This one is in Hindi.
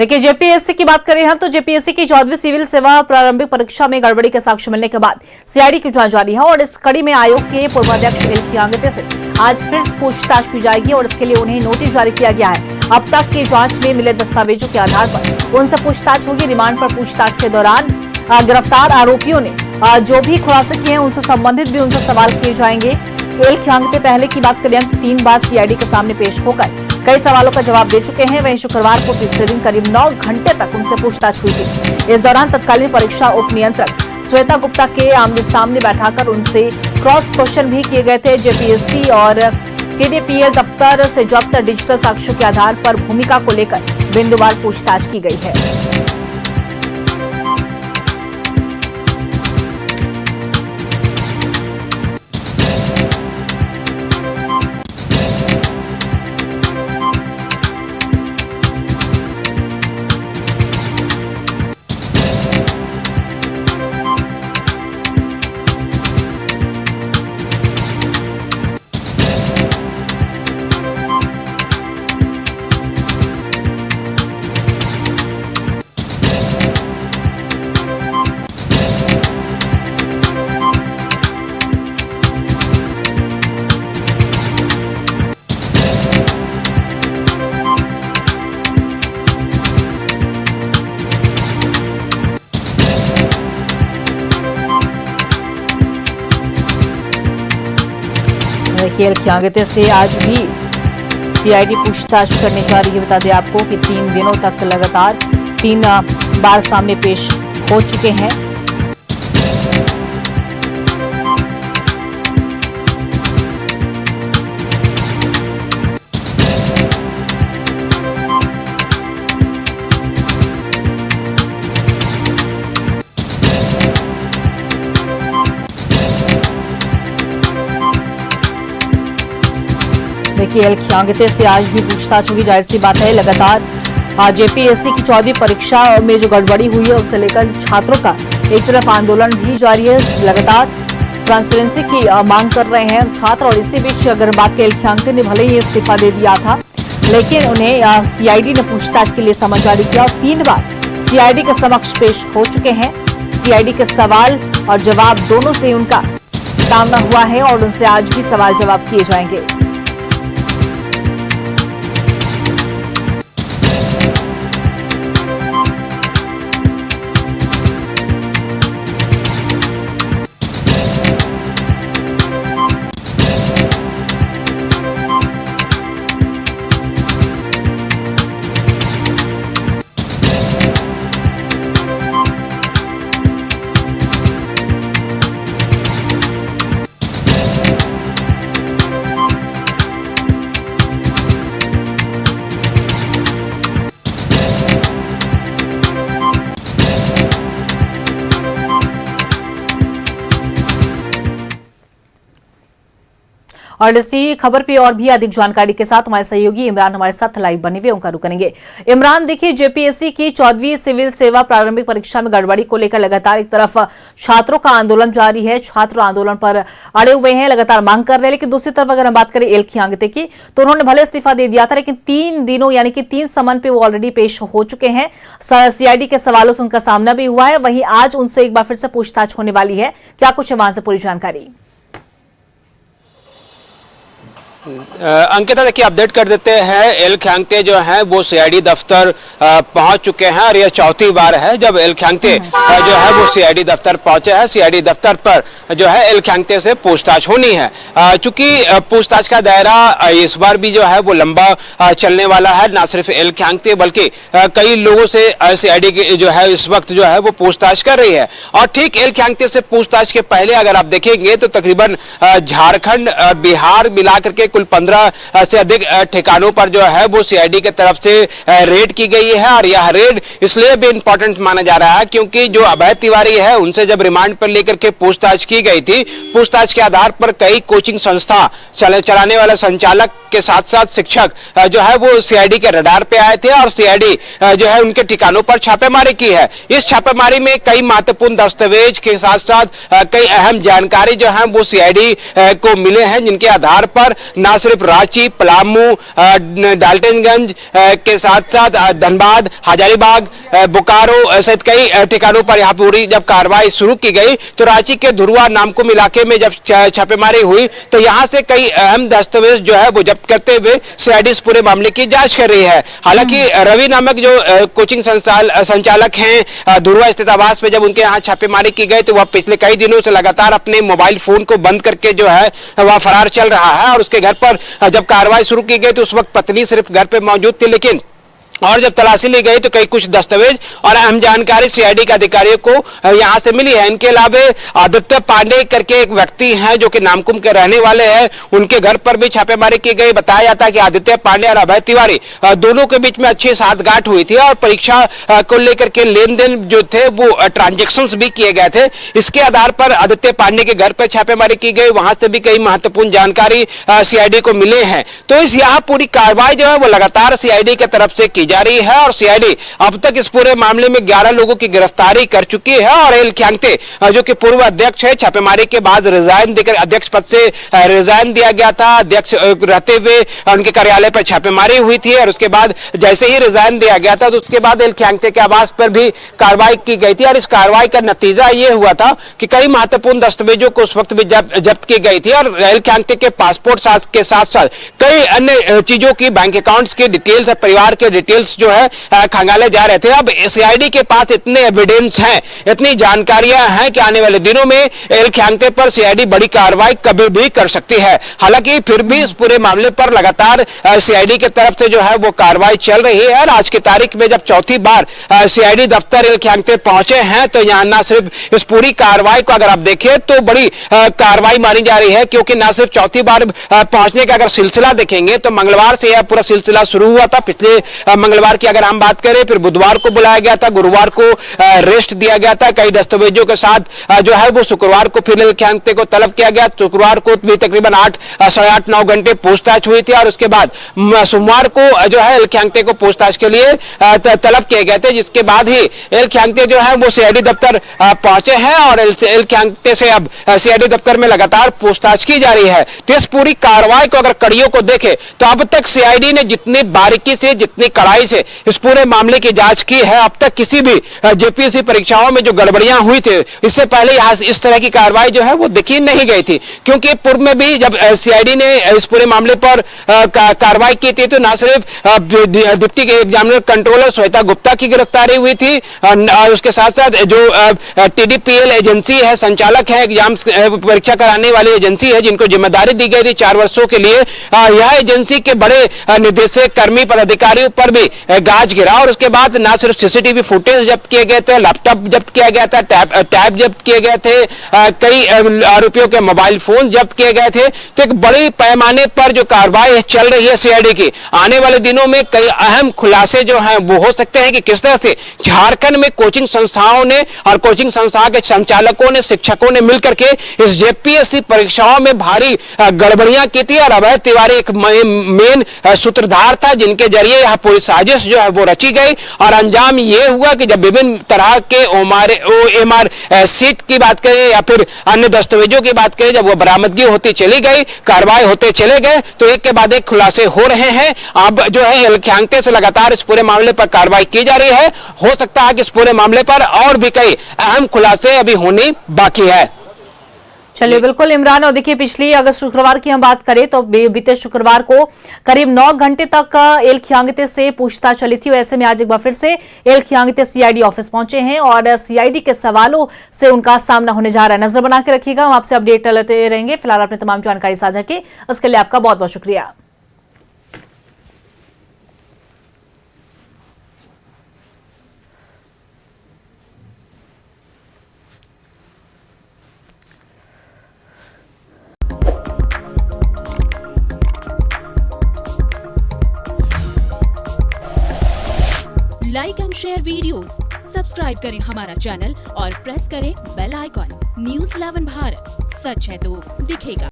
देखिए, जेपीएससी की बात करें हम तो जेपीएससी की 14वीं सिविल सेवा प्रारंभिक परीक्षा में गड़बड़ी के साक्ष्य मिलने के बाद सीआईडी की जांच जारी है और इस कड़ी में आयोग के पूर्व अध्यक्ष एल खियांगते से आज फिर पूछताछ की जाएगी और इसके लिए उन्हें नोटिस जारी किया गया है। अब तक की जांच में मिले दस्तावेजों के आधार पर उनसे पूछताछ होगी। रिमांड पर पूछताछ के दौरान गिरफ्तार आरोपियों ने जो भी खुलासे किए हैं उनसे संबंधित भी उनसे सवाल किए जाएंगे। एल खियांगते पहले की बात करें तो 3 बार सीआईडी के सामने पेश होकर कई सवालों का जवाब दे चुके हैं। वहीं शुक्रवार को तीसरे दिन करीब 9 घंटे तक उनसे पूछताछ हुई थी। इस दौरान तत्कालीन परीक्षा उप नियंत्रक श्वेता गुप्ता के आमने सामने बैठाकर उनसे क्रॉस क्वेश्चन भी किए गए थे। जेपीएससी और टीडीपीएल दफ्तर से जब्त डिजिटल साक्ष्यों के आधार पर भूमिका को लेकर बिंदुवार पूछताछ की गई है। एल खियांगते से आज भी सीआईडी पूछताछ करने जा रही है। बता दें आपको कि 3 दिनों तक लगातार 3 बार सामने पेश हो चुके हैं। देखिए, एल खियांगते से आज भी पूछताछ होगी। जाहिर सी बात है, लगातार जेपीएससी की 14वीं परीक्षा में जो गड़बड़ी हुई है उसे लेकर छात्रों का एक तरफ आंदोलन भी जारी है। लगातार ट्रांसपेरेंसी की मांग कर रहे हैं छात्र और इसी बीच अगर बात करें, एल खियांगते ने भले ही इस्तीफा दे दिया था लेकिन उन्हें सीआईडी ने पूछताछ के लिए समन जारी किया और 3 बार सीआईडी के समक्ष पेश हो चुके हैं। सीआईडी के सवाल और जवाब दोनों से उनका सामना हुआ है और उनसे आज भी सवाल जवाब किए जाएंगे। और इसी खबर पे और भी अधिक जानकारी के साथ हमारे सहयोगी इमरान हमारे साथ लाइव बने हुए उनका रुख करेंगे। इमरान, देखिए, जेपीएससी की 14वीं सिविल सेवा प्रारंभिक परीक्षा में गड़बड़ी को लेकर लगातार एक तरफ छात्रों का आंदोलन जारी है। छात्र आंदोलन पर अड़े हुए हैं, लगातार मांग कर रहे हैं, लेकिन दूसरी तरफ अगर हम बात करें एल खियांगते की तो उन्होंने भले इस्तीफा दे दिया था लेकिन 3 दिनों यानी कि 3 समन पे वो ऑलरेडी पेश हो चुके हैं। सीआईडी के सवालों से उनका सामना भी हुआ है। वहीं आज उनसे एक बार फिर से पूछताछ होने वाली है। क्या कुछ है वहां से पूरी जानकारी? अंकिता, देखिए, अपडेट कर देते हैं। एल खियांगते जो हैं वो सीआईडी दफ्तर पहुंच चुके हैं और यह 4थी बार है जब एल खियांगते जो है वो सीआईडी दफ्तर पहुंचे हैं। सीआईडी दफ्तर पर जो है एल खियांगते से पूछताछ होनी है। चूंकि पूछताछ का दायरा इस बार भी जो है वो लंबा चलने वाला है। ना सिर्फ एल खियांगते बल्कि कई लोगों से सीआईडी की जो है इस वक्त जो है वो पूछताछ कर रही है। और ठीक एल खियांगते से पूछताछ के पहले अगर आप देखेंगे तो तकरीबन झारखंड बिहार मिलाकर के कुल 15 से अधिक ठिकानों पर जो है वो सीआईडी की तरफ से रेड की गई है। और यह रेड इसलिए भी इंपॉर्टेंट माना जा रहा है क्योंकि जो अभय तिवारी है उनसे जब रिमांड पर लेकर के पूछताछ की गई थी, पूछताछ के आधार पर कई कोचिंग संस्था चलाने वाले संचालक के साथ साथ शिक्षक जो है वो सीआईडी के रडार पे आए थे और सीआईडी जो है उनके ठिकानों पर छापेमारी की है। इस छापेमारी में कई महत्वपूर्ण दस्तावेज के साथ साथ कई अहम जानकारी जो है वो सीआईडी को मिले हैं, जिनके आधार पर ना सिर्फ रांची, पलामू, डाल्टनगंज के साथ साथ धनबाद, हजारीबाग, बोकारो सहित कई ठिकानों पर यहाँ पूरी जब कार्रवाई शुरू की गई तो रांची के धुरुआ नामकुम इलाके में जब छापेमारी हुई तो यहाँ से कई अहम दस्तावेज जो है वो जब्त करते हुए सीआईडी इस पूरे मामले की जांच कर रही है। हालांकि रवि नामक जो कोचिंग संचालक हैं धुरुआ स्थित आवास में जब उनके यहाँ छापेमारी की गई तो वह पिछले कई दिनों से लगातार अपने मोबाइल फोन को बंद करके जो है वह फरार चल रहा है और उसके घर पर जब कार्रवाई शुरू की गई तो उस वक्त पत्नी सिर्फ घर पे मौजूद थी, लेकिन और जब तलाशी ली गई तो कई कुछ दस्तावेज और अहम जानकारी सीआईडी के अधिकारियों को यहां से मिली है। इनके अलावा आदित्य पांडे करके एक व्यक्ति हैं जो कि नामकुम के रहने वाले हैं, उनके घर पर भी छापेमारी की गई। बताया जाता है कि आदित्य पांडे और अभय तिवारी दोनों के बीच में अच्छी साठगांठ हुई थी और परीक्षा को लेकर के लेन देन जो थे वो ट्रांजेक्शन भी किए गए थे। इसके आधार पर आदित्य पांडे के घर पर छापेमारी की गई, वहां से भी कई महत्वपूर्ण जानकारी सीआईडी को मिले हैं। तो इस यहाँ पूरी कार्रवाई जो है वो लगातार सीआईडी की तरफ से की जा रही है और सीआईडी अब तक इस पूरे मामले में 11 लोगों की गिरफ्तारी कर चुकी है और एल ख्यांगते जो कि पूर्व अध्यक्ष है, छापेमारी के बाद रिजाइन देकर अध्यक्ष पद से रिजाइन दिया गया था। अध्यक्ष रहते हुए उनके कार्यालय पर छापेमारी हुई थी और उसके बाद जैसे ही रिजाइन दिया गया था तो उसके बाद एल ख्यांगते के आवास पर भी कार्रवाई की गई थी और इस कार्रवाई का नतीजा ये हुआ था कि कई महत्वपूर्ण दस्तावेजों को उस वक्त भी जब्त की गई थी और एल ख्यांगते के पासपोर्ट के साथ साथ कई अन्य चीजों की, बैंक अकाउंट्स की डिटेल्स, परिवार के डिटेल्स जो है खंगाले जा रहे थे। अब सीआईडी के पास इतने एविडेंस हैं, इतनी जानकारियां हैं कि आने वाले दिनों में एल ख्यांगते पर सीआईडी बड़ी कार्रवाई कभी भी कर सकती है। हालांकि फिर भी इस पूरे मामले पर लगातार सीआईडी की तरफ से जो है वो कार्रवाई चल रही है और आज की तारीख में जब चौथी बार सीआईडी दफ्तर एल ख्यांगते पहुंचे हैं तो यहां ना सिर्फ इस पूरी कार्रवाई को अगर आप देखें तो बड़ी कार्रवाई मानी जा रही है, क्योंकि ना सिर्फ चौथी बार पहुंचने का अगर सिलसिला देखेंगे तो मंगलवार से यह पूरा सिलसिला शुरू हुआ था। पिछले मंगलवार की अगर हम बात करें, फिर बुधवार को बुलाया गया था, गुरुवार को रेस्ट दिया गया था कई दस्तावेजों के साथ जो है वो शुक्रवार को फिर एल ख्यांगते को तलब किया गया। शुक्रवार को भी तकरीबन 8-9 घंटे पूछताछ हुई थी और उसके बाद सोमवार को जो है एल ख्यांगते को पूछताछ के लिए तलब किए गए थे, जिसके बाद ही एल ख्यांगते जो है वो सीआईडी दफ्तर पहुंचे हैं और एल ख्यांगते से अब सीआईडी दफ्तर में लगातार पूछताछ की जा रही है। तो इस पूरी कार्रवाई को अगर कड़ियों को देखें तो अब तक सीआईडी ने जितनी बारीकी से, जितनी कड़ाई से इस पूरे मामले की जांच की है, अब तक किसी भी जेपीएससी परीक्षाओं में जो गड़बड़ियां हुई थी इससे पहले यहां इस तरह की कार्रवाई जो है वो देखी नहीं गई थी। क्योंकि पूर्व में भी जब सीआईडी ने इस पूरे मामले पर कार्रवाई की थी तो न सिर्फ deputy examiner controller Shweta Gupta की गिरफ्तारी हुई थी और उसके साथ साथ जो टीडीपीएल एजेंसी है, संचालक है, एग्जाम परीक्षा कराने वाली एजेंसी है, जिनको जिम्मेदारी दी गई थी 4 वर्षों के लिए, यह एजेंसी के बड़े निदेशक, कर्मी, पदाधिकारियों पर भी गाज गिरा और उसके बाद ना सिर्फ सीसीटीवी फुटेज जब्त किए गए थे, लैपटॉप जब्त किया गया था, टैब जब्त किए गए थे, कई आरोपियों के मोबाइल फोन जब्त किए गए थे। तो एक बड़ी पैमाने पर जो कार्रवाई चल रही है सीआईडी की, आने वाले दिनों में कई अहम खुलासे जो हैं वो हो सकते हैं कि किस तरह से झारखंड में कोचिंग संस्थाओं ने और कोचिंग संस्था के संचालकों ने, शिक्षकों ने मिलकर के इस जेपीएससी परीक्षाओं में भारी गड़बड़ियां की थी और अभय तिवारी एक मेन सूत्रधार था जिनके जरिए यह पूरी साजिश जो है वो रची गई और अंजाम ये हुआ कि जब विभिन्न तरह के ओएमआर सीट की बात करें या फिर अन्य दस्तावेजों की बात करें, जब वो बरामदगी होती चली गई, कार्रवाई होते चले गए तो एक के बाद एक खुलासे हो रहे हैं। अब जो है एल ख्यांगते से लगातार इस पूरे मामले पर कार्रवाई की जा रही है। हो सकता है कि इस पूरे मामले पर और भी कई अहम खुलासे अभी होने बाकी है। चलिए बिल्कुल इमरान, और देखिए पिछली अगर शुक्रवार की हम बात करें तो बीते शुक्रवार को करीब 9 घंटे तक एल ख्यांगते से पूछताछ चली थी। ऐसे में आज एक बार फिर से एल ख्यांगते सीआईडी ऑफिस पहुंचे हैं और सीआईडी के सवालों से उनका सामना होने जा रहा है। नजर बना के रखिएगा, हम आपसे अपडेट लेते रहेंगे। फिलहाल आपने तमाम जानकारी साझा की, उसके लिए आपका बहुत बहुत शुक्रिया। Like and share videos, subscribe करें हमारा चैनल और प्रेस करें बेल आइकॉन। न्यूज़ 11 भारत, सच है तो दिखेगा।